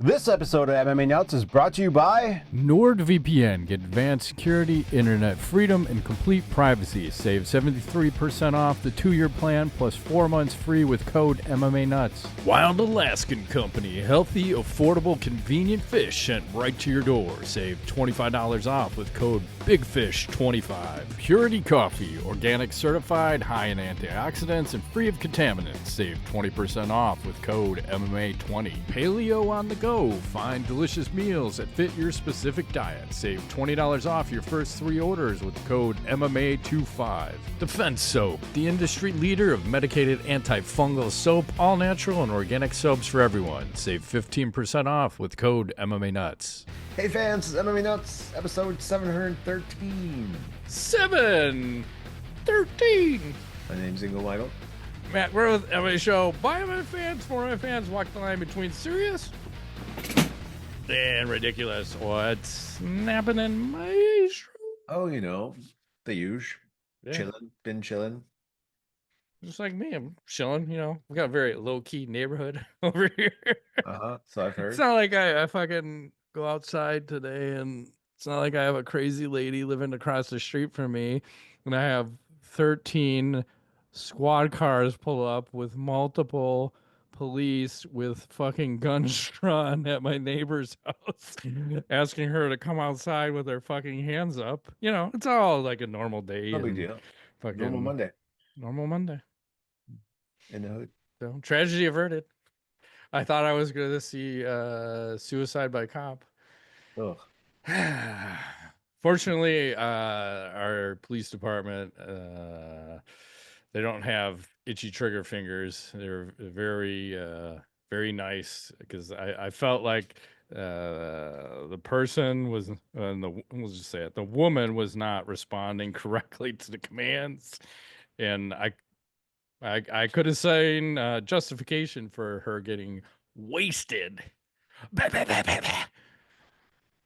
This episode of MMA Nuts is brought to you by NordVPN. Get advanced security, internet freedom, and complete privacy. Save 73% off the 2-year plan plus 4 months free with code MMANUTS. Wild Alaskan Company. Healthy, affordable, convenient fish sent right to your door. Save $25 off with code BIGFISH25. Purity Coffee. Organic certified, high in antioxidants, and free of contaminants. Save 20% off with code MMA20. Paleo on the go. Find delicious meals that fit your specific diet. Save $20 off your first 3 orders with code MMA25. Defense Soap, the industry leader of medicated antifungal soap, all natural and organic soaps for everyone. Save 15% off with code MMANUTS. Hey fans, this is MMA Nuts, episode 713. 713. My name's Ingo Michael. Matt Growth, MMA Show, by MMA fans, for MMA fans, walk the line between serious and ridiculous. What's happening in my show? Oh, you know, the usual. Yeah. Chilling, been chilling. Just like me, I'm chilling, you know. We got a very low-key neighborhood over here. So I've heard. It's not like I fucking go outside today, and it's not like I have a crazy lady living across the street from me, and I have 13 squad cars pull up with multiple police with fucking guns drawn at my neighbor's house, asking her to come outside with her fucking hands up. You know, it's all like a normal day. No big deal. Fucking Normal Monday. Normal Monday. In the hood. So, tragedy averted. I thought I was going to see suicide by cop. Ugh. Fortunately, our police department, they don't have itchy trigger fingers. They're very, very nice, because I felt like the person was, let's just say it, the woman was not responding correctly to the commands, and I could have seen justification for her getting wasted.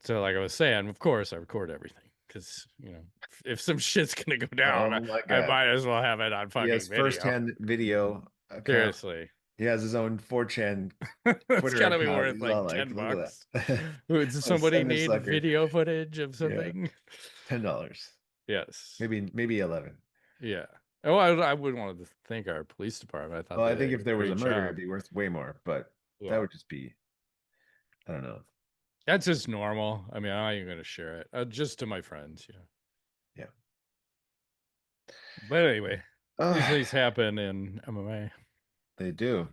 So, like I was saying, of course, I record everything, because, you know, if some shit's gonna go down, I might as well have it on fucking He has video. first-hand video account. Seriously. He has his own 4chan It's gotta be account. worth He's like all like, $10. Does somebody send this need sucker. video footage of something? $10. Yes. Maybe 11. Yeah. Oh, I wouldn't want to thank our police department. I thought. Well, I they think did if there was a great murder, job. it'd be worth way more, but Yeah. that would just be, I don't know. That's just normal. I mean, I'm not even going to share it. Just to my friends, yeah. Yeah. But anyway, these things happen in MMA. They do.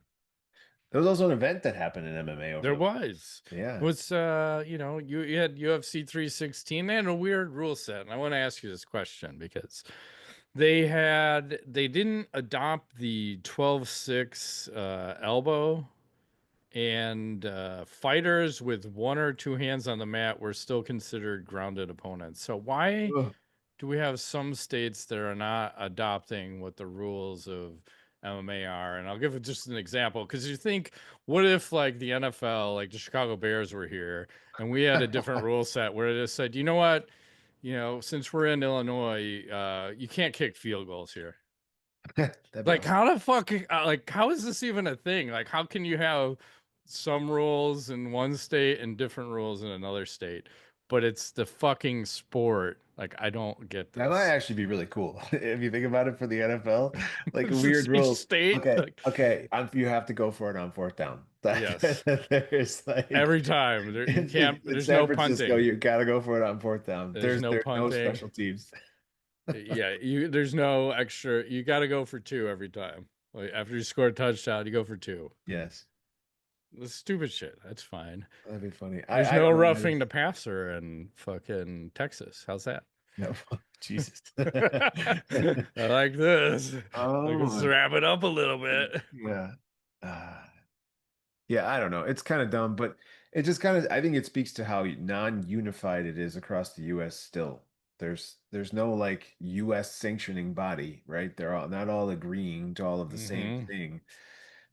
There was also an event that happened in MMA. There was. Yeah. It was, you know, you had UFC 316. They had a weird rule set. And I want to ask you this question, because they didn't adopt the 12-6 elbow, and fighters with 1 or 2 hands on the mat were still considered grounded opponents. So why do we have some states that are not adopting what the rules of MMA are? And I'll give it just an example, because you think, what if like the NFL, like the Chicago Bears were here, and we had a different rule set where it just said, you know what, you know, since we're in Illinois, you can't kick field goals here. Like, how the fuck, like, how is this even a thing? Like, how can you have some rules in one state and different rules in another state, but it's the fucking sport? Like, I don't get this. That might actually be really cool if you think about it for the NFL. Like a weird rule. State. Okay. You have to go for it on 4th down. Yes. There's like every time you can't. There's no punting. You gotta go for it on 4th down. There's no special teams. Yeah, there's no extra. You got to go for 2 every time. Like, after you score a touchdown, you go for 2. Yes. The stupid shit. That's fine. That'd be funny. There's no roughing the passer in fucking Texas. How's that? No, Jesus. I like this. Oh, let's wrap it up a little bit. Yeah. Yeah, I don't know. It's kind of dumb, but it just kind of, I think it speaks to how non-unified it is across the U.S. still. There's no like U.S. sanctioning body, right? They're all not all agreeing to all of the same thing,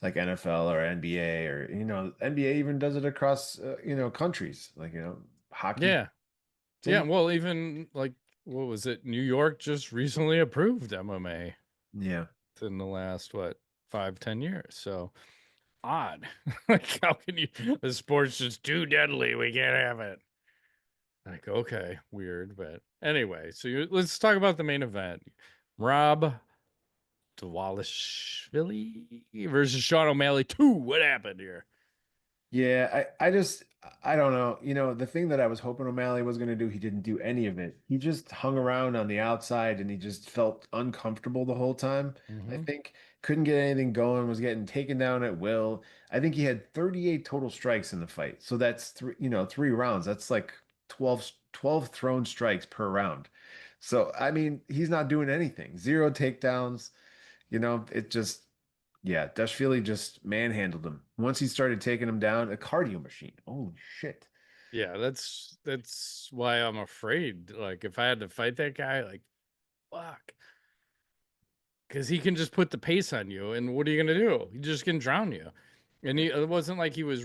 like NFL or NBA, or, you know, NBA even does it across, you know, countries, like, you know, hockey. Yeah. Yeah. Well, even like, what was it? New York just recently approved MMA. Yeah. In the last, 5-10 years. So odd. Like, how can you? The sport's just too deadly. We can't have it. Like, okay, weird, but anyway. So let's talk about the main event. Rob Dvalishvili versus Sean O'Malley 2. What happened here? Yeah, I don't know. The thing that I was hoping O'Malley was going to do, he didn't do any of it. He just hung around on the outside and he just felt uncomfortable the whole time. I Hmm. think couldn't get anything going, was getting taken down at will. I think he had 38 total strikes in the fight. So that's three rounds. That's like 12 thrown strikes per round. So I mean, he's not doing anything. Zero takedowns. It just, yeah, Dashvili just manhandled him. Once he started taking him down, a cardio machine. Holy shit. Yeah, that's why I'm afraid. Like, if I had to fight that guy, like, fuck, because he can just put the pace on you, and what are you gonna do? He just can drown you. And it wasn't like he was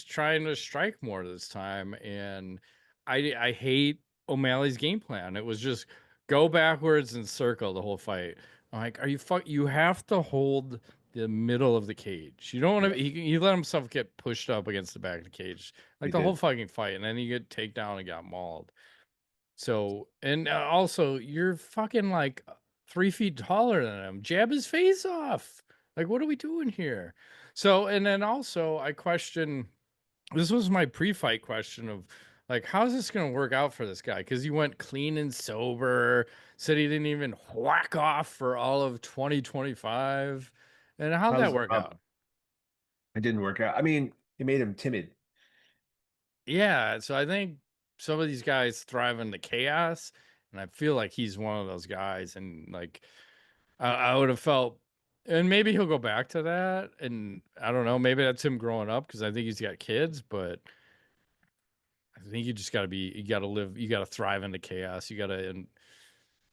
trying to strike more this time. And I hate O'Malley's game plan. It was just go backwards and circle the whole fight. I'm like, are you fuck? You have to hold the middle of the cage. You don't want to. Yeah, He let himself get pushed up against the back of the cage he like the whole did. fucking fight, and then he get takedown and got mauled. So, and also, you're fucking like 3 feet taller than him. Jab his face off. Like, what are we doing here? So, and then also, I question this was my pre fight question of like, how's this going to work out for this guy? Because he went clean and sober, said he didn't even whack off for all of 2025. And how'd That was that the work out? problem. It didn't work out. I mean, it made him timid. Yeah. So, I think some of these guys thrive in the chaos. And I feel like he's one of those guys. And like, I would have felt, and maybe he'll go back to that. And I don't know, maybe that's him growing up because I think he's got kids, but I think you just got to be, you got to live, you got to thrive in the chaos. You got to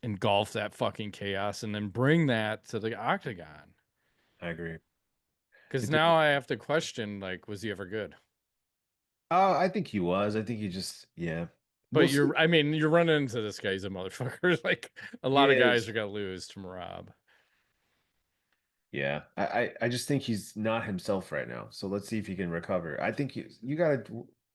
engulf that fucking chaos and then bring that to the octagon. I agree. Because It now didn't. I have to question, like, was he ever good? I think he was. I think he just, yeah. We'll But see. I mean, you're running into this guy. He's a motherfucker. Like, a He lot of guys is. are going to lose to Merab. Yeah, I just think he's not himself right now. So let's see if he can recover. I think you gotta.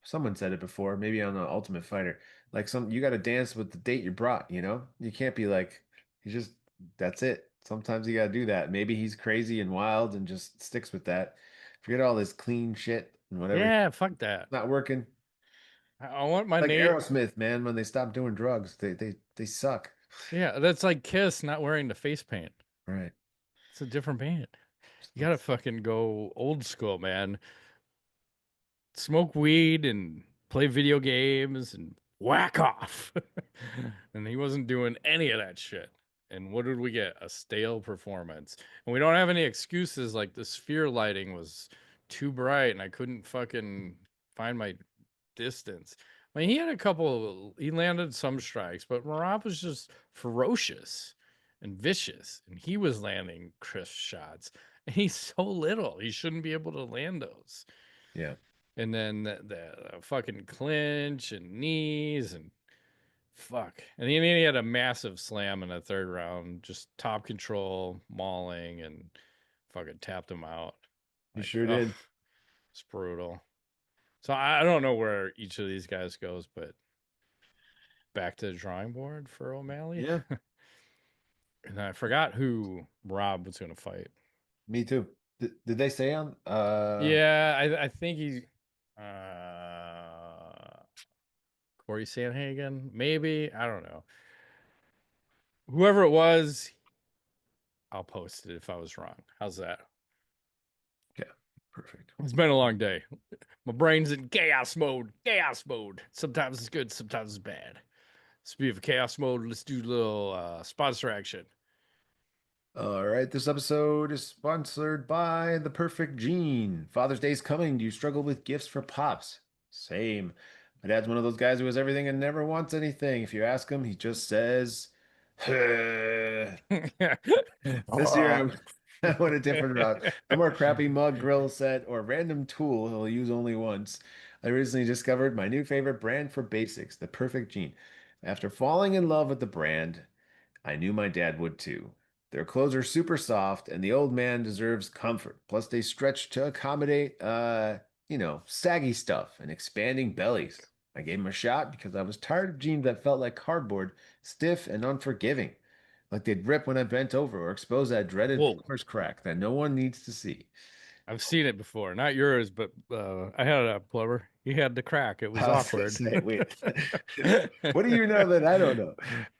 Someone said it before, maybe on the Ultimate Fighter. Like you gotta dance with the date you brought. You can't be like he just. That's it. Sometimes you gotta do that. Maybe he's crazy and wild and just sticks with that. Forget all this clean shit and whatever. Yeah, fuck that. Not working. I want my Like Nate. Aerosmith, man. When they stop doing drugs, they suck. Yeah, that's like Kiss not wearing the face paint. Right. It's a different band. It's You gotta nuts. fucking go old school, man. Smoke weed and play video games and whack off. And he wasn't doing any of that shit. And what did we get? A stale performance. And we don't have any excuses like the sphere lighting was too bright and I couldn't fucking find my distance. I mean, he had a couple, he landed some strikes, but Marab was just ferocious and vicious, and he was landing crisp shots. And he's so little, he shouldn't be able to land those. Yeah. And then the fucking clinch and knees and fuck. And then he had a massive slam in the third round, just top control, mauling, and fucking tapped him out. He Like, sure oh, did. it's brutal. So I don't know where each of these guys goes, but back to the drawing board for O'Malley. Yeah. And I forgot who Rob was going to fight. Me too. Did they say on Yeah, I think he, uh, Corey Sanhagen, maybe. I don't know. Whoever it was, I'll post it if I was wrong. How's that? yeah, perfect. It's been a long day. My brain's in chaos mode. Chaos mode. Sometimes it's good, sometimes it's bad. Speaking of chaos mode, let's do a little sponsor action. All right, this episode is sponsored by The Perfect Gene. Father's Day's coming. Do you struggle with gifts for pops? Same. My dad's one of those guys who has everything and never wants anything. If you ask him, he just says, "Huh." This year I went a different route. No more crappy mug, grill set, or random tool he'll use only once. I recently discovered my new favorite brand for basics, The Perfect Gene. After falling in love with the brand, I knew my dad would too. Their clothes are super soft, and the old man deserves comfort. Plus, they stretch to accommodate, saggy stuff and expanding bellies. I gave them a shot because I was tired of jeans that felt like cardboard, stiff and unforgiving, like they'd rip when I bent over or expose that dreaded Whoa. plumber's crack that no one needs to see. I've seen it before, not yours, but I had a plumber. He had the crack. It was I was gonna awkward. say, wait, what do you know that I don't know?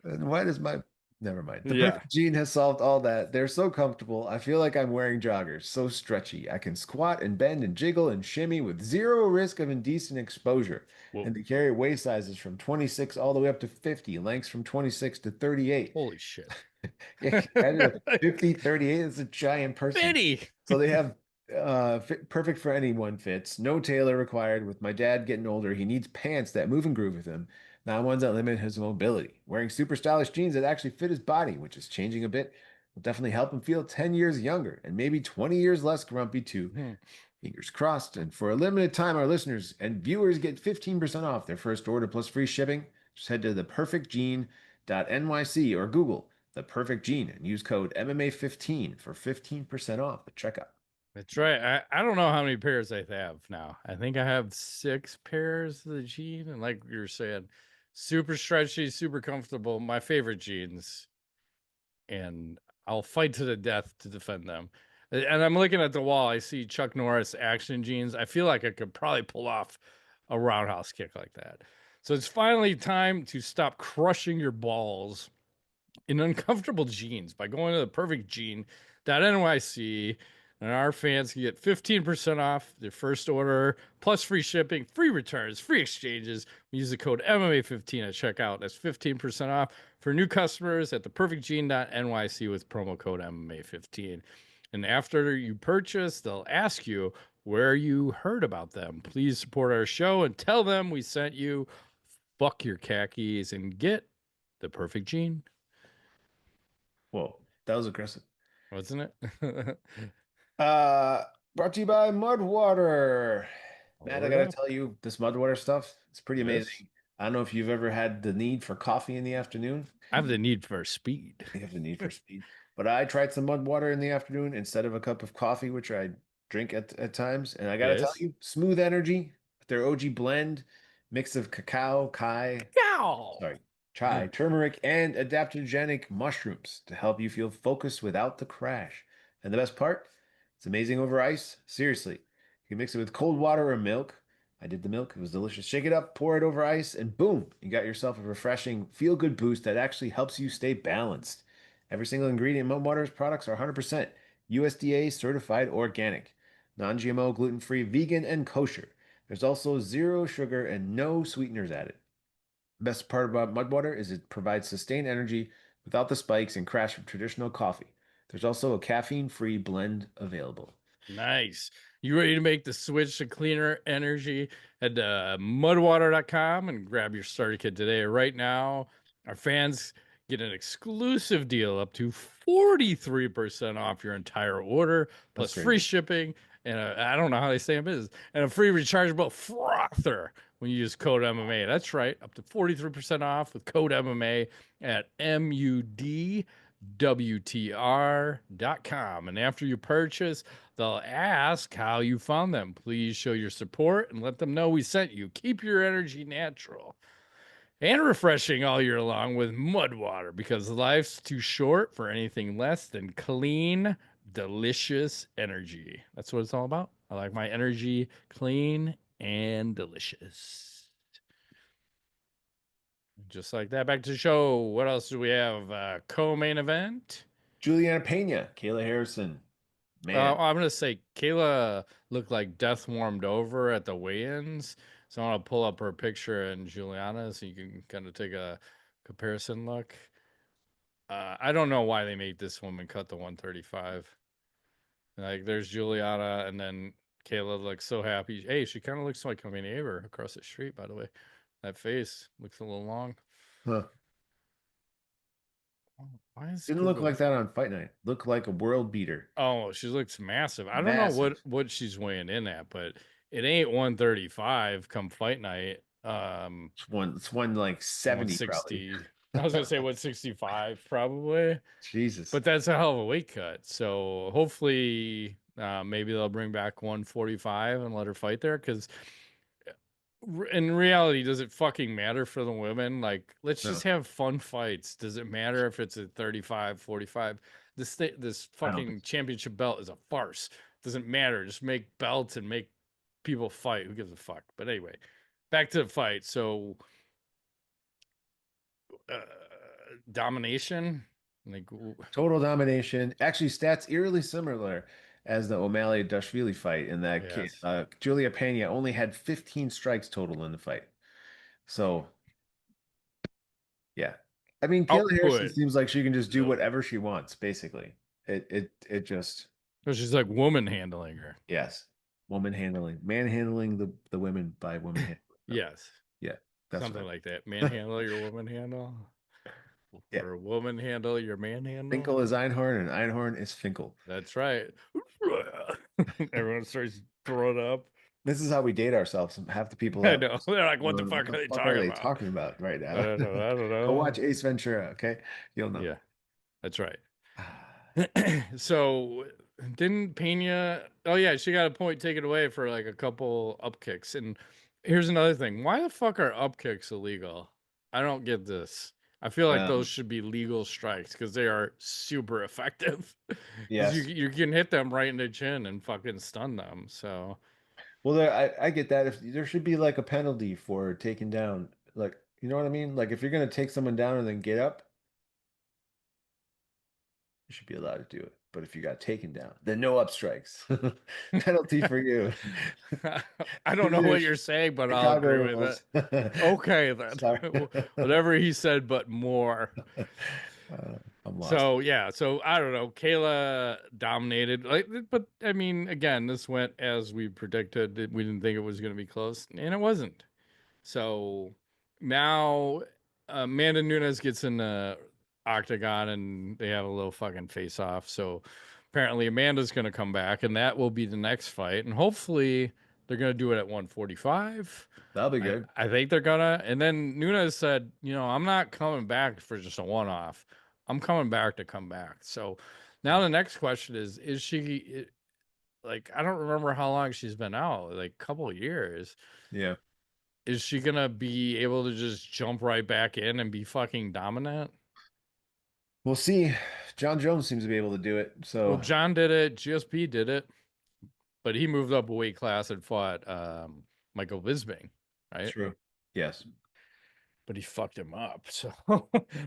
And why does my never mind. The Yeah. perfect jean has solved all that. They're so comfortable. I feel like I'm wearing joggers, so stretchy. I can squat and bend and jiggle and shimmy with zero risk of indecent exposure. Whoa. And they carry waist sizes from 26 all the way up to 50, lengths from 26 to 38. Holy shit. Yeah, can you imagine a 50, 38 is a giant person. Betty. So they have perfect for anyone fits. No tailor required. With my dad getting older, he needs pants that move and groove with him, not ones that limit his mobility. Wearing super stylish jeans that actually fit his body, which is changing a bit, will definitely help him feel 10 years younger and maybe 20 years less grumpy too. Hmm. Fingers crossed. And for a limited time, our listeners and viewers get 15% off their first order plus free shipping. Just head to theperfectgene.nyc or Google the perfect gene and use code MMA15 for 15% off the checkout. That's right. I don't know how many pairs I have now. I think I have 6 pairs of the jean. And like you were saying, super stretchy, super comfortable. My favorite jeans. And I'll fight to the death to defend them. And I'm looking at the wall. I see Chuck Norris action jeans. I feel like I could probably pull off a roundhouse kick like that. So it's finally time to stop crushing your balls in uncomfortable jeans by going to the perfectgene.nyc, and our fans can get 15% off their first order plus free shipping, free returns, free exchanges. We use the code MMA15 at checkout. That's 15% off for new customers at theperfectgene.nyc with promo code MMA15. And after you purchase, they'll ask you where you heard about them. Please support our show and tell them we sent you. Fuck your khakis and get the perfect gene. Whoa, that was aggressive. Wasn't it? Uh, Brought to you by Mudwater. Matt, I Word gotta up. tell you, this Mudwater stuff, it's pretty Yes. amazing. I don't know if you've ever had the need for coffee in the afternoon. I have the need for speed. You have the need for speed. But I tried some Mudwater in the afternoon instead of a cup of coffee, which I drink at times. And I gotta tell Yes. you, smooth energy, their OG blend, mix of cacao, Cow. chai, turmeric, and adaptogenic mushrooms to help you feel focused without the crash. And the best part, it's amazing over ice. Seriously, you can mix it with cold water or milk. I did the milk. It was delicious. Shake it up, pour it over ice, and boom, you got yourself a refreshing, feel-good boost that actually helps you stay balanced. Every single ingredient in Mudwater's products are 100% USDA certified organic, non-GMO, gluten-free, vegan, and kosher. There's also zero sugar and no sweeteners added. The best part about Mudwater is it provides sustained energy without the spikes and crash of traditional coffee. There's also a caffeine-free blend available. Nice. You ready to make the switch to cleaner energy? Head to mudwater.com and grab your starter kit today. Right now, our fans get an exclusive deal up to 43% off your entire order, That's plus free crazy. shipping. And I don't know how they say in business, and a free rechargeable frother when you use code MMA. That's right, up to 43% off with code MMA at mudwtr.com. And after you purchase, they'll ask how you found them. Please show your support and let them know we sent you. Keep your energy natural and refreshing all year long with Mudwater because life's too short for anything less than clean, delicious energy. That's what it's all about. I like my energy clean and delicious. Just like that. Back to the show. What else do we have? Co-main event. Julianna Pena, Kayla Harrison. Man, I'm gonna say Kayla looked like death warmed over at the weigh-ins. So I want to pull up her picture and Julianna so you can kind of take a comparison look. I don't know why they made this woman cut the 135. Like there's Juliana and then Kayla looks so happy. Hey, she kind of looks like my neighbor across the street, by the way. That face looks a little long. huh. Oh, why is Didn't look Google? like that on Fight Night. Looked like a world beater. Oh, she looks massive. I don't know Massive. what she's weighing in at, but it ain't 135 come fight night. It's one like 70 probably. 160. I was gonna say 165 probably, Jesus. but that's a hell of a weight cut. So hopefully, maybe they'll bring back 145 and let her fight there. Because in reality, does it fucking matter for the women? Like, let's just No, have fun fights. Does it matter if it's a 35, 45? This I don't think fucking championship belt is a farce. Doesn't matter. Just make belts and make people fight. Who gives a fuck? But anyway, back to the fight. So, uh, domination. Like, total domination. Actually, stats eerily similar as the O'Malley Dashvili fight in that yes. Julia Pena only had 15 strikes total in the fight. So, yeah. I mean, Kayla Harrison Output. seems like she can just do No. whatever she wants, basically. It just So she's like woman handling her. yes. Woman handling, manhandling the women by woman handling them. Yes. Yeah, that's Something what like that. I Manhandle your woman handle. yeah. Or woman handle your man handle. Finkel is Einhorn and Einhorn is Finkel. That's right. Everyone starts throwing up. This is how we date ourselves. Half the people I out know. They're like, what the what fuck the are they fuck are talking they about? talking about right I now? don't know. I don't Go know. watch Ace Ventura, okay? You'll know. Yeah, that's right. So didn't Pena? Oh yeah, she got a point taken away for like a couple up kicks. And here's another thing: why the fuck are up kicks illegal? I don't get this. I feel like those Um, should be legal strikes because they are super effective. Because yes. you can hit them right in the chin and fucking stun them. So Well, I get that. If there should be like a penalty for taking down, like you know what I mean? Like if you're gonna take someone down and then get up, you should be allowed to do it. But if you got taken down, then no up strikes. Penalty for you. I don't These know are what you're saying, but I'll Chicago agree with it. rules. Okay then, Sorry. whatever he said, but more. I'm lost. So yeah, so I don't know. Kayla dominated, like, but I mean, again, this went as we predicted. We didn't think it was going to be close, and it wasn't. So now Amanda Nunes gets in the octagon, and they have a little fucking face off. So apparently, Amanda's going to come back, and that will be the next fight, and hopefully, they're going to do it at 145. That'll be I, good. I think they're gonna. And then Nunes said, I'm not coming back for just a one off. I'm coming back to come back. So now the next question is she like, I don't remember how long she's been out, like a couple of years. Yeah. Is she gonna be able to just jump right back in and be fucking dominant? We'll see. Jon Jones seems to be able to do it. Well, So John did it, GSP did it, but he moved up a weight class and fought Michael Bisping, right? true. Yes. But he fucked him up. So,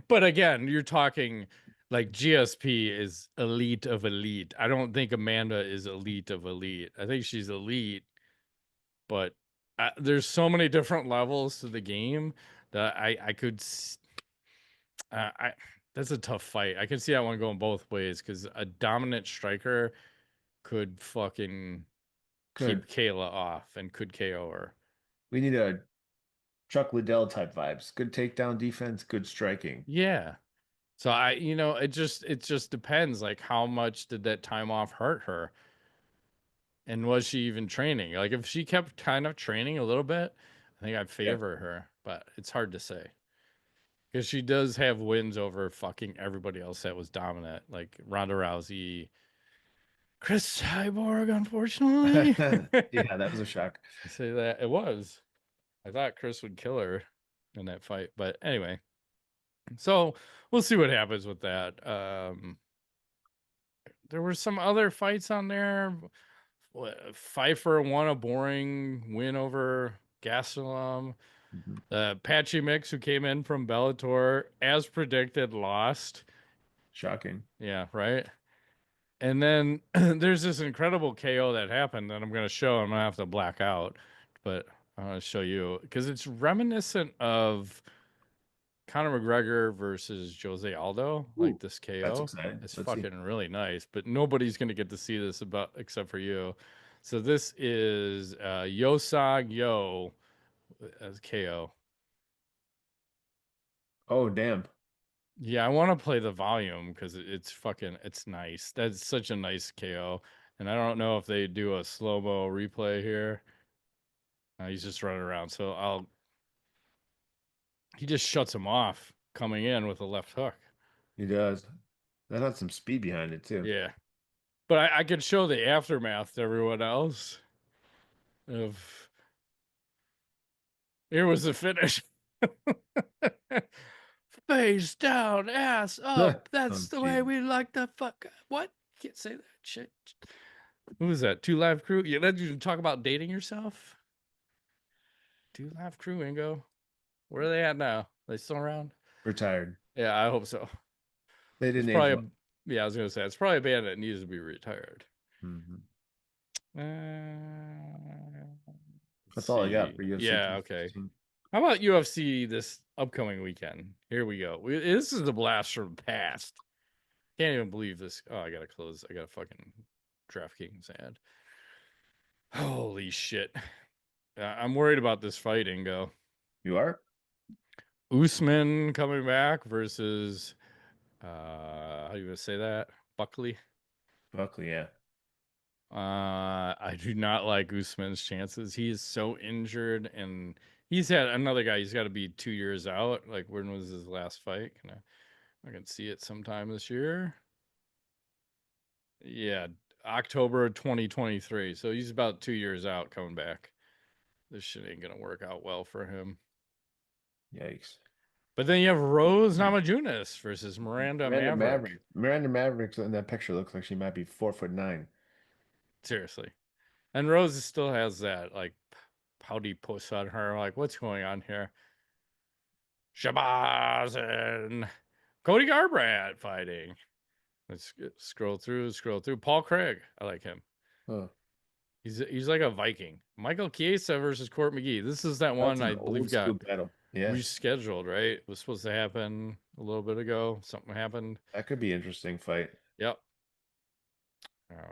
but again, you're talking like GSP is elite of elite. I don't think Amanda is elite of elite. I think she's elite, but there's so many different levels to the game that I could. I That's a tough fight. I can see that one going both ways because a dominant striker could fucking Good. keep Kayla off and could KO her. We need a Chuck Liddell type vibes. Good takedown defense, good striking. Yeah. So it just depends. Like, how much did that time off hurt her, and was she even training? Like, if she kept kind of training a little bit, I think I'd Yeah. favor her. But it's hard to say because she does have wins over fucking everybody else that was dominant, like Ronda Rousey, Chris Cyborg. Unfortunately, Yeah, that was a shock. I say that it was. I thought Chris would kill her in that fight, but anyway. So we'll see what happens with that. There were some other fights on there. Pfeiffer won a boring win over Gastelum. Mhm. Patchy Mix, who came in from Bellator, as predicted, lost. Shocking. Yeah, right. And then there's this incredible KO that happened that I'm going to show. I'm going to have to black out, but I'm going to show you because it's reminiscent of Conor McGregor versus Jose Aldo, like Ooh, this that's KO. exciting. It's Let's see. fucking really nice, but nobody's gonna get to see this about except for you. So this is Yosag Yo as KO. Oh, damn. Yeah, I want to play the volume because it's nice. That's such a nice KO, and I don't know if they do a slow mo replay here. He's just running around, so I'll. He just shuts him off coming in with a left hook. He does. That had some speed behind it too. Yeah. But I could show the aftermath to everyone else of here was the finish. Face down, ass up. Oh, That's the way Jesus. we like to fuck. What? Can't say that shit. Who was that? Two Live Crew? Yeah, let you talk about dating yourself. Two Live Crew, Ingo. Where are they at now? They still around? Retired. Yeah, I hope so. They It's didn't age well. probably yeah, I was gonna say it's probably a band that needs to be retired. Mhm. Let's That's all I got see. for UFC Yeah, okay. 216. How about UFC this upcoming weekend? Here we go. This is the blast from the past. Can't even believe this. Oh, I gotta close. I gotta fucking DraftKings ad. Holy shit. I'm worried about this fight, Ingo. You are? Usman coming back versus how do you gonna say that? Buckley. Buckley, yeah. I do not like Usman's chances. He is so injured, and he's had another guy. He's got to be 2 years out. Like, when was his last fight? I can see it sometime this year. Yeah, October 2023. So he's about 2 years out coming back. This shit ain't gonna work out well for him. Yikes. But then you have Rose Namajunas versus Miranda Miranda Maverick. Maverick. Miranda Maverick in that picture looks like she might be 4'9". Seriously. And Rose still has that like pouty puss on her. Like, what's going on here? Shabazz and Cody Garbrandt fighting. Let's scroll through. Paul Craig. I like him. Huh. He's like a Viking. Michael Chiesa versus Court McGee. This is that That's one an I believe old school got battle. Yeah. rescheduled, right? It was supposed to happen a little bit ago. Something happened. That could be an interesting fight. Yep.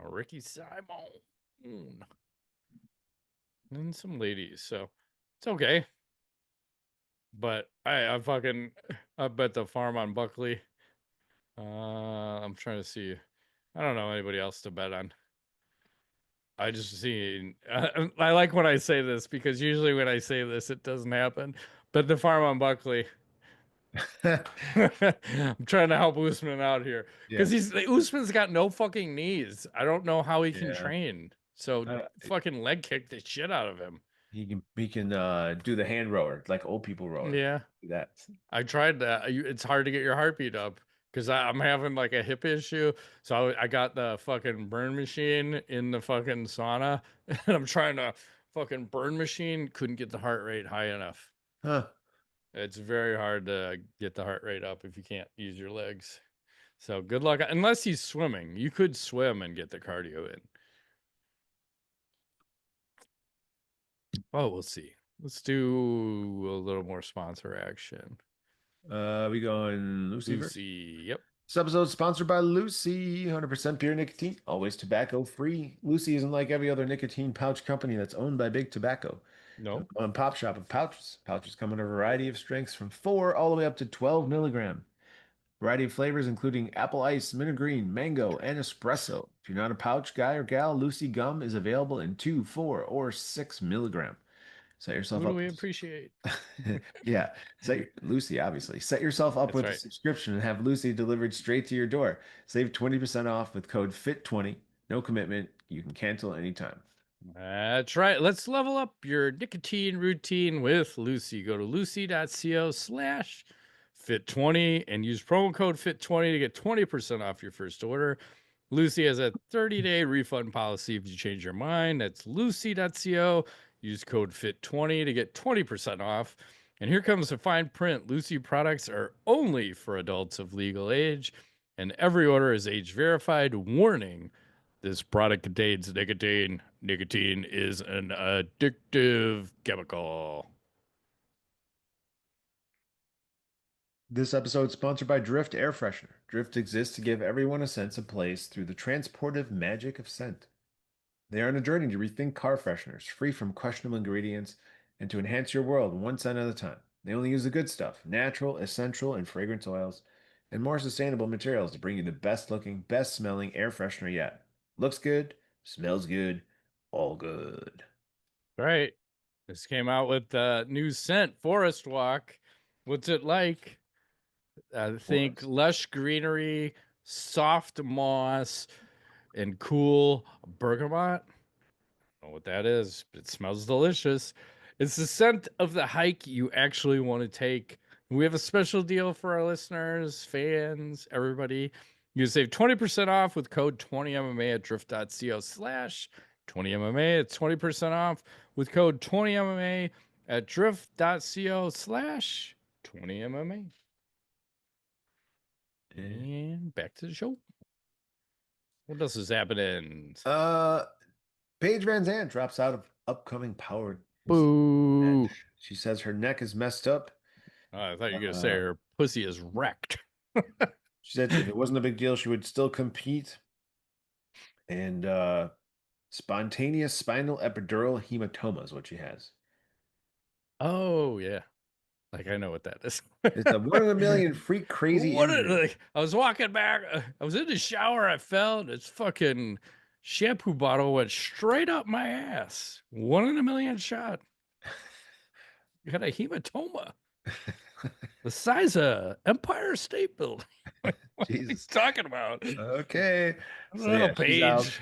Ricky Simon. And some ladies. So it's okay. But I bet the farm on Buckley. I'm trying to see. I don't know anybody else to bet on. I just see. I like when I say this because usually when I say this, it doesn't happen. But the farm on Buckley. I'm trying to help Usman out here Yeah. because Usman's got no fucking knees. I don't know how he can Yeah. train. So Uh, fucking leg kick the shit out of him. he can do the hand rower like old people rower. Yeah. Do that. I tried that. It's hard to get your heartbeat up because I'm having like a hip issue. So I got the fucking burn machine in the fucking sauna, and I'm trying to fucking burn machine. Couldn't get the heart rate high enough. Huh. It's very hard to get the heart rate up if you can't use your legs. So good luck. Unless he's swimming, you could swim and get the cardio in. Oh, we'll see. Let's do a little more sponsor action. We going Lucy first? Lucy, yep. This episode is sponsored by Lucy, 100% pure nicotine, always tobacco free. Lucy isn't like every other nicotine pouch company that's owned by Big Tobacco. No. On pop shop of pouches. Pouches come in a variety of strengths from 4 all the way up to 12 milligram. Variety of flavors including apple ice, green, mango, and espresso. If you're not a pouch guy or gal, Lucy gum is available in 2, 4, or 6 milligram. Set yourself Who do up. we appreciate? Yeah, Lucy, obviously. Set yourself up That's with a right. subscription and have Lucy delivered straight to your door. Save 20% off with code FIT20. No commitment. You can cancel anytime. That's right. Let's level up your nicotine routine with Lucy. Go to lucy.co/fit20 and use promo code fit20 to get 20% off your first order. Lucy has a 30-day refund policy if you change your mind. That's lucy.co. Use code fit20 to get 20% off. And here comes the fine print. Lucy products are only for adults of legal age, and every order is age verified. Warning: this product contains nicotine. Nicotine is an addictive chemical. This episode is sponsored by Drift Air Freshener. Drift exists to give everyone a sense of place through the transportive magic of scent. They are on a journey to rethink car fresheners, free from questionable ingredients, and to enhance your world one scent at a time. They only use the good stuff, natural, essential, and fragrance oils, and more sustainable materials to bring you the best looking, best smelling air freshener yet. Looks good, smells good, all good. All right. This came out with the new scent, Forest Walk. What's it like? I think Forest. lush greenery, soft moss, and cool bergamot. Know what that is. It smells delicious. It's the scent of the hike you actually want to take. We have a special deal for our listeners, fans, everybody. You can save 20% off with code 20MMA at drift.co/ 20MMA. It's 20% off with code 20MMA at drift.co/ 20MMA. Yeah. And back to the show. What else is happening? Uh, Paige VanZant drops out of upcoming Power Boo. match. She says her neck is messed up. I thought you were going to say Uh, her pussy is wrecked. she said if it wasn't a big deal, she would still compete. And spontaneous spinal epidural hematoma is what she has. Oh, yeah. Like, I know what that is. It's a 1 in a million freak crazy injury. Like, I was walking back. I was in the shower. I fell. And this fucking shampoo bottle went straight up my ass. 1 in a million shot. You got a hematoma the size of Empire State Building. What he's Jesus. talking about? Okay. I don't So know, yeah, she's out. Paige.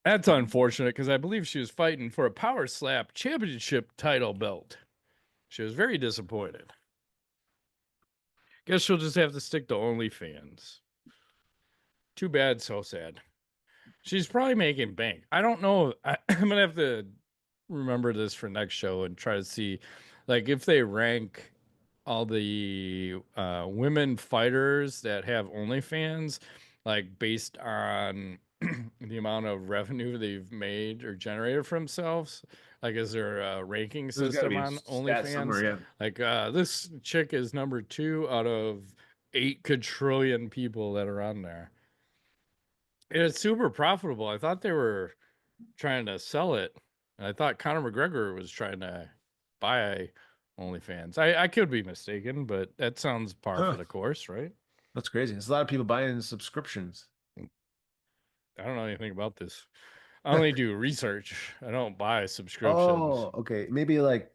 That's unfortunate because I believe she was fighting for a Power Slap championship title belt. She was very disappointed. Guess she'll just have to stick to OnlyFans. Too bad, so sad. She's probably making bank. I don't know. I'm gonna have to remember this for next show and try to see, like, if they rank all the women fighters that have OnlyFans, like based on the amount of revenue they've made or generated for themselves. Like, is there a ranking There's got to system be a on stat somewhere. OnlyFans? Yeah. Like, this chick is number 2 out of 8 quadrillion people that are on there. It's super profitable. I thought they were trying to sell it. And I thought Conor McGregor was trying to buy OnlyFans. I could be mistaken, but that sounds par for Huh. the course, right? That's crazy. There's a lot of people buying subscriptions. I don't know anything about this. I only do research. I don't buy subscriptions. Oh, okay. Maybe like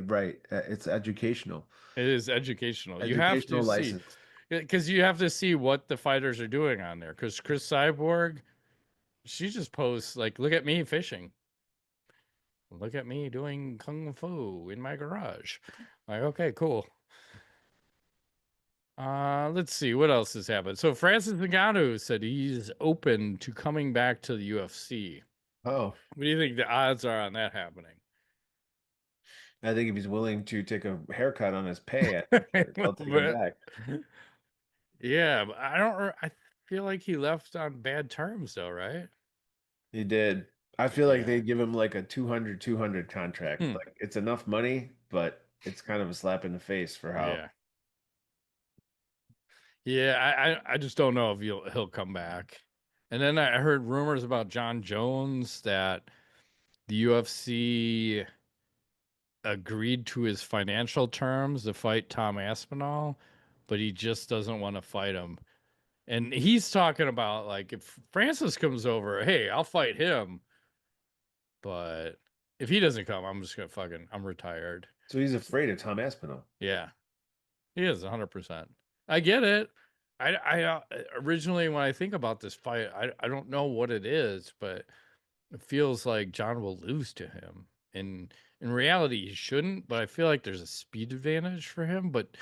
right. It's educational. It is educational. You have to Educational see, license. because you have to see what the fighters are doing on there. Because Chris Cyborg, she just posts like, "Look at me fishing. Look at me doing kung fu in my garage." Like, okay, cool. Let's see what else has happened. So Francis Ngannou said he's open to coming back to the UFC. Oh, What do you think the odds are on that happening? I think if he's willing to take a haircut on his pay, I think they'll take him But back. yeah, but I don't. I feel like he left on bad terms, though, right? He did. I feel like Yeah. they give him like a 200 contract. Hmm. Like it's enough money, but it's kind of a slap in the face for how. Yeah. Yeah. I just don't know if he'll come back. And then I heard rumors about Jon Jones that the UFC agreed to his financial terms to fight Tom Aspinall, but he just doesn't want to fight him. And he's talking about, like, if Francis comes over, hey, I'll fight him. But if he doesn't come, I'm just gonna I'm retired. So he's afraid of Tom Aspinall. Yeah, he is 100%. I get it. I originally, when I think about this fight, I don't know what it is, but it feels like John will lose to him. And in reality, he shouldn't, but I feel like there's a speed advantage for him. But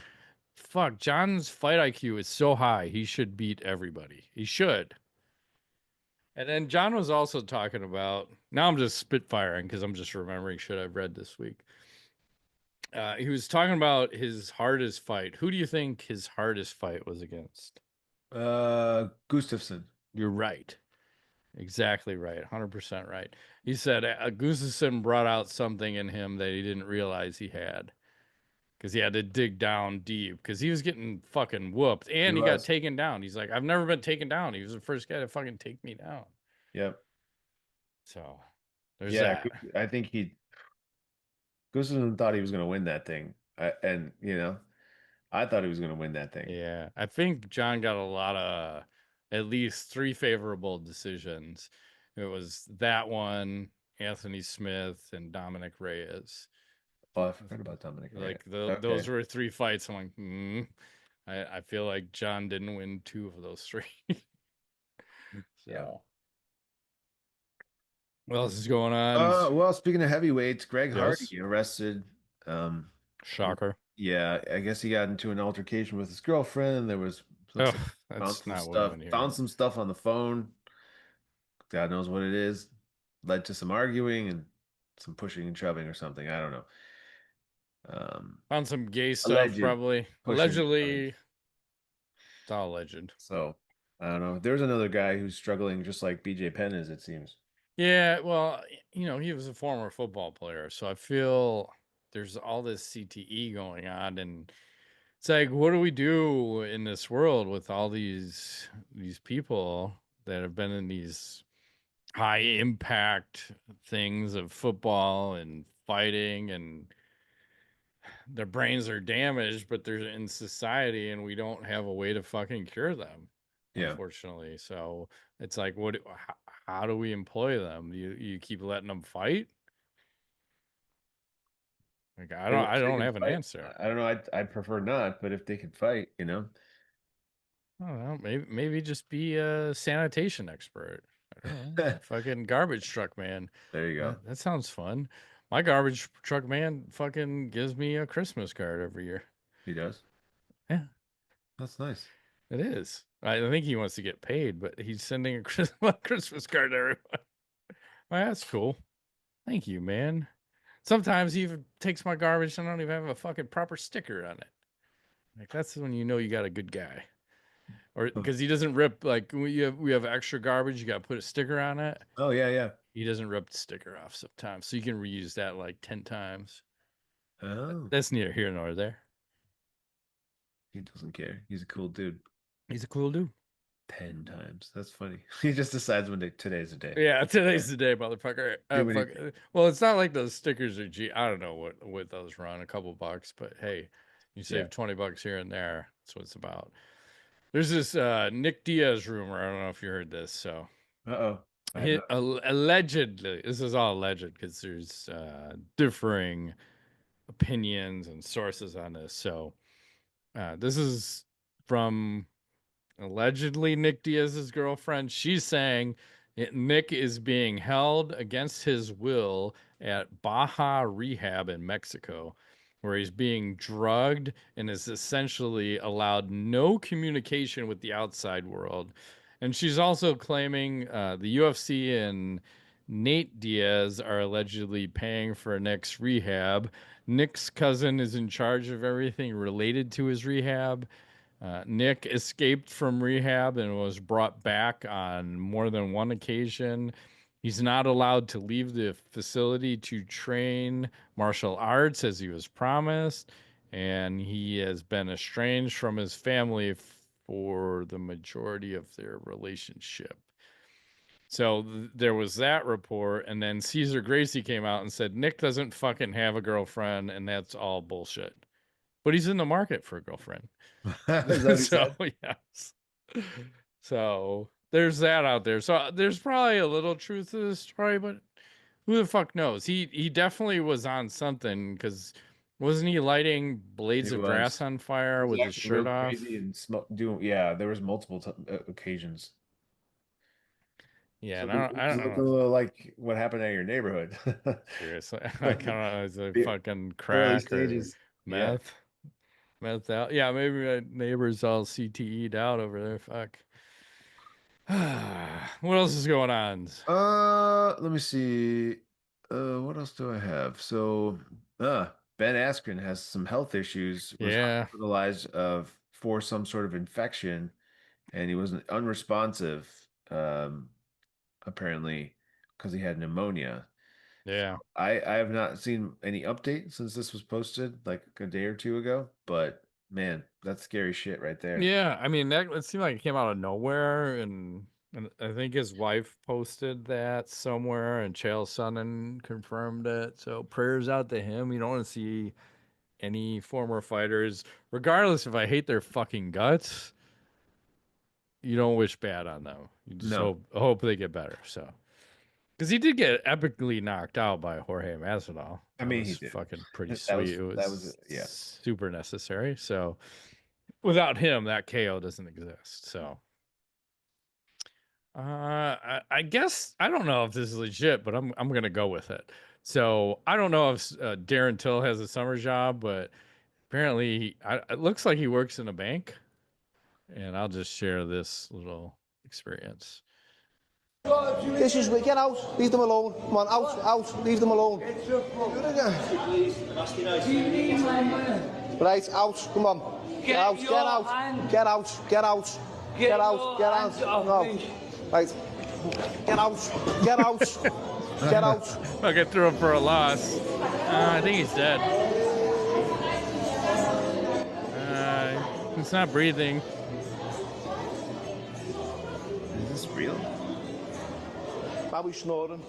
fuck, John's fight IQ is so high, he should beat everybody. He should. And then John was also talking about, now I'm just spitfiring because I'm just remembering shit I've read this week. He was talking about his hardest fight. Who do you think his hardest fight was against? Gustafson. You're right. Exactly right. 100% right. He said Gustafson brought out something in him that he didn't realize he had because he had to dig down deep because he was getting fucking whooped He and he got was. taken down. He's like, I've never been taken down. He was the first guy to fucking take me down. Yep. So there's Yeah, that. I think Gustafson thought he was going to win that thing. And I thought he was going to win that thing. Yeah. I think John got a lot of, at least 3 favorable decisions. It was that one, Anthony Smith, and Dominic Reyes. Oh, I forgot about Dominic. Yeah. Like Okay. those were 3 fights. I'm like, I feel like Jon didn't win 2 of those 3. Yeah. So what else is going on? Well, speaking of heavyweights, Greg Yes. Hardy arrested. He- Shocker. yeah, I guess he got into an altercation with his girlfriend. There was looks Oh, like that's not what we want to hear. found some stuff on the phone. God knows what it is. Led to some arguing and some pushing and shoving or something. I don't know. Um, Found some gay stuff, alleged probably. pushing and shoving. Allegedly, it's all alleged. So I don't know. There's another guy who's struggling just like BJ Penn is, it seems. Yeah, well, he was a former football player, so I feel there's all this CTE going on, and it's like, what do we do in this world with all these people that have been in these high impact things of football and fighting, and their brains are damaged, but they're in society, and we don't have a way to fucking cure them, Yeah. unfortunately. So it's like, how do we employ them? You keep letting them fight? Like, I They don't wish I they don't could have an fight. answer. I don't know. I'd prefer not, but if they could fight, I don't know. Maybe just be a sanitation expert. I don't know. there Fucking garbage truck man. you go. That sounds fun. My garbage truck man fucking gives me a Christmas card every year. He does. Yeah, That's nice. it is. I think he wants to get paid, but he's sending a Christmas card to everyone. Well, that's cool. Thank you, man. Sometimes he even takes my garbage and I don't even have a fucking proper sticker on it. Like, that's when you know you got a good guy. Or because he doesn't rip, like, we have extra garbage, you got to put a sticker on it. Oh yeah, yeah. He doesn't rip the sticker off sometimes, so you can reuse that like 10 times. Oh, That's neither here nor there. he doesn't care. He's a cool dude. He's a cool dude. 10 times. That's funny. He just decides when today's the day. Yeah, today's the day, motherfucker. Do what he Fuck. Well, it's not like those stickers are I don't know what those run, a couple bucks, but hey, you Yeah. save 20 bucks here and there. That's what it's about. There's this Nick Diaz rumor. I don't know if you heard this. So Uh-oh. I have not. allegedly, this is all alleged because there's differing opinions and sources on this. So this is from allegedly Nick Diaz's girlfriend. She's saying Nick is being held against his will at Baja Rehab in Mexico, where he's being drugged and is essentially allowed no communication with the outside world. And she's also claiming the UFC and Nate Diaz are allegedly paying for Nick's rehab. Nick's cousin is in charge of everything related to his rehab. Nick escaped from rehab and was brought back on more than one occasion. He's not allowed to leave the facility to train martial arts as he was promised, and he has been estranged from his family for the majority of their relationship. So there was that report, and then Caesar Gracie came out and said Nick doesn't fucking have a girlfriend, and that's all bullshit. But he's in the market for a girlfriend. Is that what he So said? yes. So there's that out there. So there's probably a little truth to this story, but who the fuck knows? He definitely was on something because wasn't he lighting He blades of grass was. on He fire was with his acting shirt real crazy off? and doing. Yeah, there was multiple occasions. Yeah, So and it I was don't looking know. a little like what happened at your neighborhood. Seriously, I kind of was a The fucking early crack or stages. Yeah. meth, meth out. Yeah, maybe my neighbor's all CTE'd out over there. Fuck. What else is going on? Let me see. What else do I have? So, Ben Askren has some health issues, was Yeah, hospitalized for some sort of infection, and he was unresponsive, apparently because he had pneumonia. So yeah. I have not seen any update since this was posted like a day or two ago, but man, that's scary shit right there. Yeah, I mean that it seemed like it came out of nowhere, and I think his wife posted that somewhere, and Chael Sonnen confirmed it. So prayers out to him. You don't want to see any former fighters, regardless if I hate their fucking guts. You don't wish bad on them. You just No. hope they get better. So Because he did get epically knocked out by Jorge Masvidal. I That mean, he was did. fucking pretty That sweet. was It that was was yeah. super necessary. So without him, that KO doesn't exist. So I guess I don't know if this is legit, but I'm gonna go with it. So I don't know if Darren Till has a summer job, but apparently it looks like he works in a bank. And I'll just share this little experience. This is get out, leave them alone. Come on, out, leave them alone. Right, out, come on. Get out, get out, get out, get out, get out, get out. No. Right. Get out, get out, get out. I get through him for a loss. I think he's dead. He's not breathing. Is this real? Probably snoring.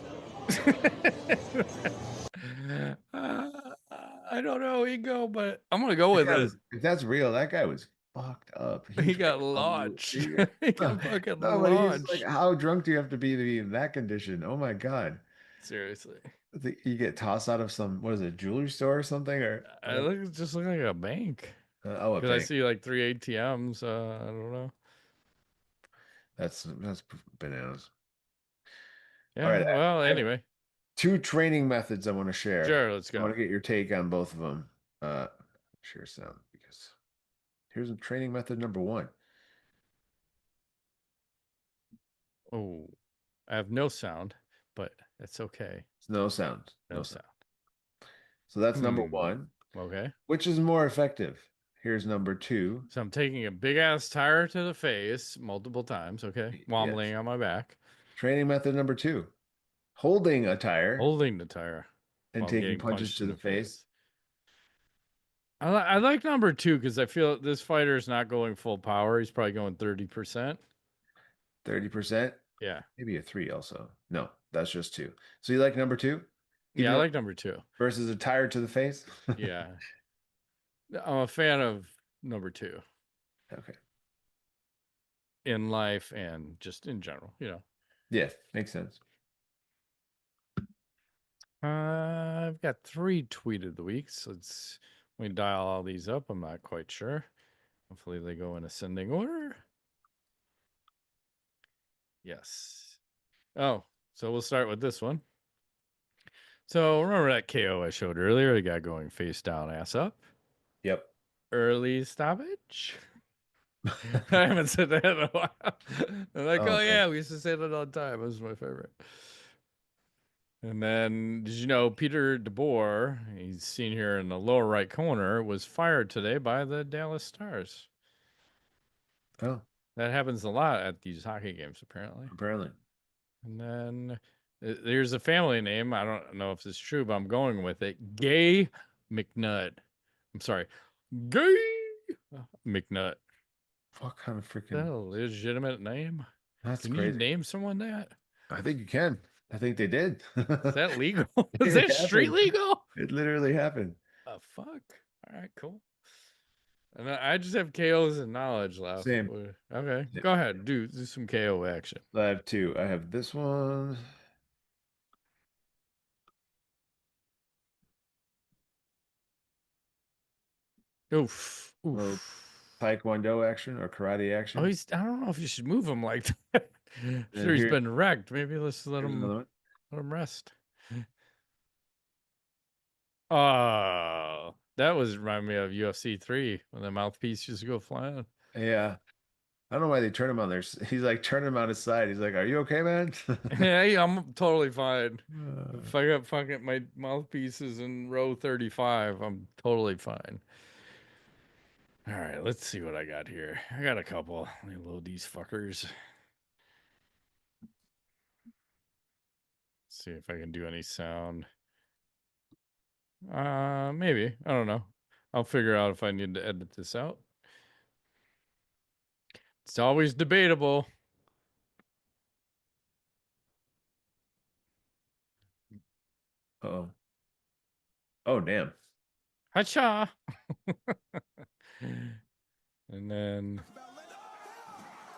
I don't know, Ego, but I'm gonna go with it. If that's real, that guy was fucked up. He got launched. He got fucking no, but he's launched. like, how drunk do you have to be in that condition? Oh my God. Seriously. You get tossed out of some, what is it, jewelry store or something? Or It just look like a bank. a Because I bank. see like 3 ATMs. I don't know. That's bananas. Yeah. All right. Well, I have anyway. 2 training methods I want to share. Sure, let's I go. want to get your take on both of them. Share sound because here's a training method number 1. Oh, I have no sound, but it's okay. It's no sound. No sound. So that's number 1. Okay. Which is more effective? Here's number 2. So I'm taking a big ass tire to the face multiple times. Okay. While I'm Yes. laying on my back. Training method number 2. Holding a tire. Holding the tire. And while taking getting punches punched to in the face. I like number 2 because I feel this fighter is not going full power. He's probably going 30%. 30%? Yeah. Maybe a 3 also. No, that's just 2. So you like number 2? Yeah, I like number 2. Versus a tire to the face? Yeah. I'm a fan of number 2. Okay. In life and just in general, Yeah, makes sense. I've got 3 tweet of the week. So let me dial all these up. I'm not quite sure. Hopefully they go in ascending order. Yes. Oh, so we'll start with this one. So remember that KO I showed earlier? The guy going face down, ass up. Yep. Early stoppage. I haven't said that in a while. I'm like, oh yeah, we used to say that all the time. It was my favorite. And then, did you know Peter DeBoer, he's seen here in the lower right corner, was fired today by the Dallas Stars. Oh. That happens a lot at these hockey games, apparently. Apparently. And then there's a family name. I don't know if it's true, but I'm going with it. Gay McNutt. I'm sorry. Gay McNutt. What kind of freaking... Is that a legitimate name? That's Can crazy. you name someone that? I think you can. I think they did. Is that legal? Is that street legal? It literally happened. Oh, fuck. All right, cool. And I just have KOs and knowledge left. Same. Okay, go ahead. Do some KO action. I have 2. I have this one. Oof. Taekwondo action or karate action. Oh, I don't know if you should move him like that. Sure, he's been wrecked. Maybe let's let him rest. Oh, that was remind me of UFC 3 when the mouthpiece just go flying. Yeah. I don't know why they turn him on there. He's like turning him on his side. He's like, "Are you okay, man?" Yeah, I'm totally fine. If I got fucking my mouthpieces in row 35, I'm totally fine. All right, let's see what I got here. I got a couple. Let me load these fuckers. See if I can do any sound. Maybe. I don't know. I'll figure out if I need to edit this out. It's always debatable. Oh. Oh, damn. Hacha. And then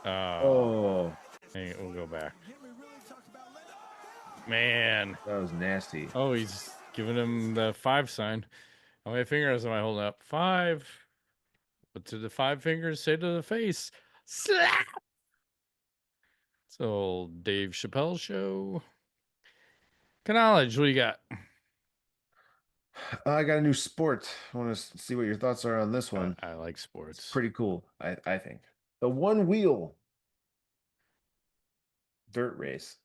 Oh. hang it, we'll go back. Man. That was nasty. Oh, he's giving him the 5 sign. How many fingers am I holding up? 5. What do the 5 fingers say to the face? Slap! So, Dave Chappelle show. Knowledge, what do you got? I got a new sport. I want to see what your thoughts are on this one. I like It's sports. pretty cool, I think. The one wheel dirt race.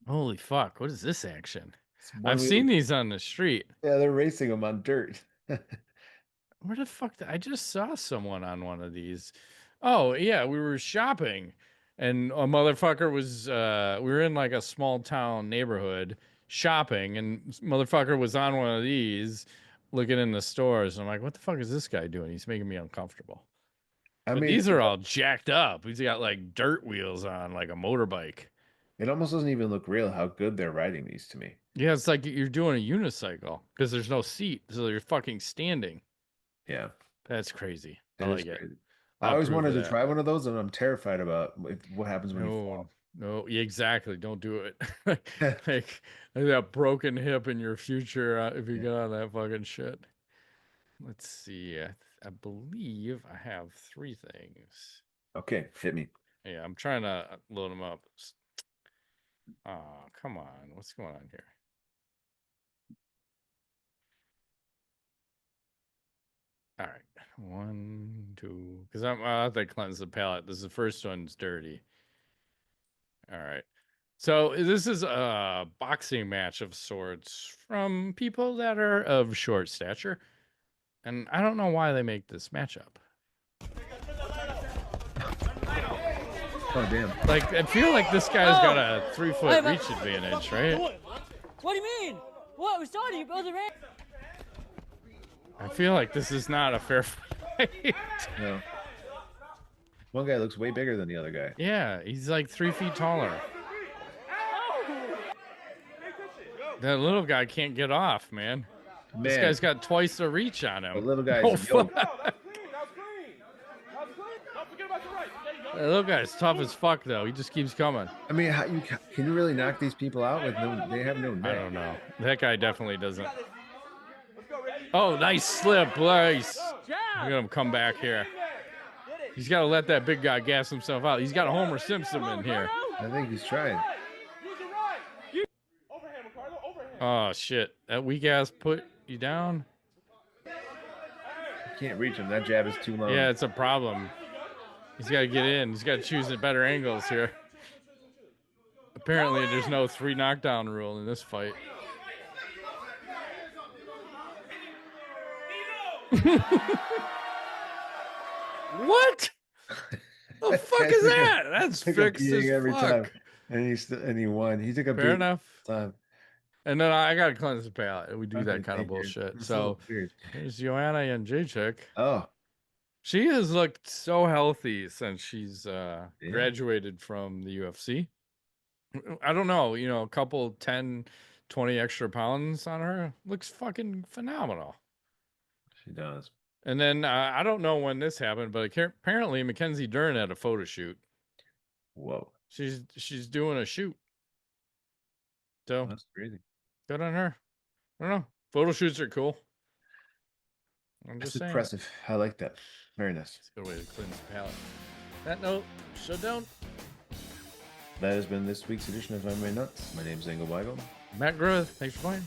Holy fuck, what is this action? It's one I've wheel. seen these on the street. Yeah, they're racing them on dirt. Where the fuck? I just saw someone on one of these. Oh, yeah, we were shopping and a motherfucker was, we were in like a small town neighborhood shopping and motherfucker was on one of these looking in the stores. I'm like, what the fuck is this guy doing? He's making me uncomfortable. I But mean, these are all jacked up. He's got like dirt wheels on, like a motorbike. it almost doesn't even look real how good they're riding these to me. Yeah, it's like you're doing a unicycle because there's no seat, so you're fucking standing. Yeah, That's crazy. it I is like it. crazy. I'll I always approve wanted of to that. try one of those, and I'm terrified about what happens when you No, fall. no, yeah, exactly. Don't do it. like that broken hip in your future if you Yeah. get on that fucking shit. Let's see. I believe I have 3 things. Okay, hit me. Yeah, I'm trying to load them up. Oh, come on. What's going on here? All right. 1, 2. Because I have to cleanse the palate. This is the first one's dirty. All right. So this is a boxing match of sorts from people that are of short stature. And I don't know why they make this matchup. Oh, damn. Like, I feel like this guy's got a 3-foot reach advantage, right? What do you mean? What? We started, you brother, man. I feel like this is not a fair fight. No. One guy looks way bigger than the other guy. Yeah, he's like 3 feet taller. That little guy can't get off, man. This Man, guy's got twice the reach on him. the little guy's Oh, yoked. fuck. That little guy's tough as fuck, though. He just keeps coming. I mean, can you really knock these people out with no? They have no I neck. don't know. That guy definitely doesn't. Oh, nice slip. Nice. Look at him come back here. He's got to let that big guy gas himself out. He's got a Homer Simpson in here. I think he's trying. Oh, shit. That weak ass put you down? You can't reach him. That jab is too long. Yeah, it's a problem. He's got to get in. He's got to choose the better angles here. Apparently, there's no 3 knockdown rule in this fight. What? The fuck is that? That's Took a fixed beating as every fuck. time, and he won. He took a Fair beating enough. time. And then I got to cleanse the palate. We do Okay, that kind of thank you. bullshit. That's a So little weird. here's Joanna and J-Chick. Oh, She has looked so healthy since she's graduated from the UFC. I don't know, a couple 10, 20 extra pounds on her. Looks fucking phenomenal. she does. And then I don't know when this happened, but apparently Mackenzie Dern had a photo shoot. Whoa, She's doing a shoot. So that's crazy. good on her. I don't know. Photo shoots are cool. I'm That's just saying. impressive. I like that. Very nice. It's a good way to cleanse the palate. That note, shut down. That has been this week's edition of MMA Nuts. My name is Engel Weigel. Matt Groth, thanks for playing.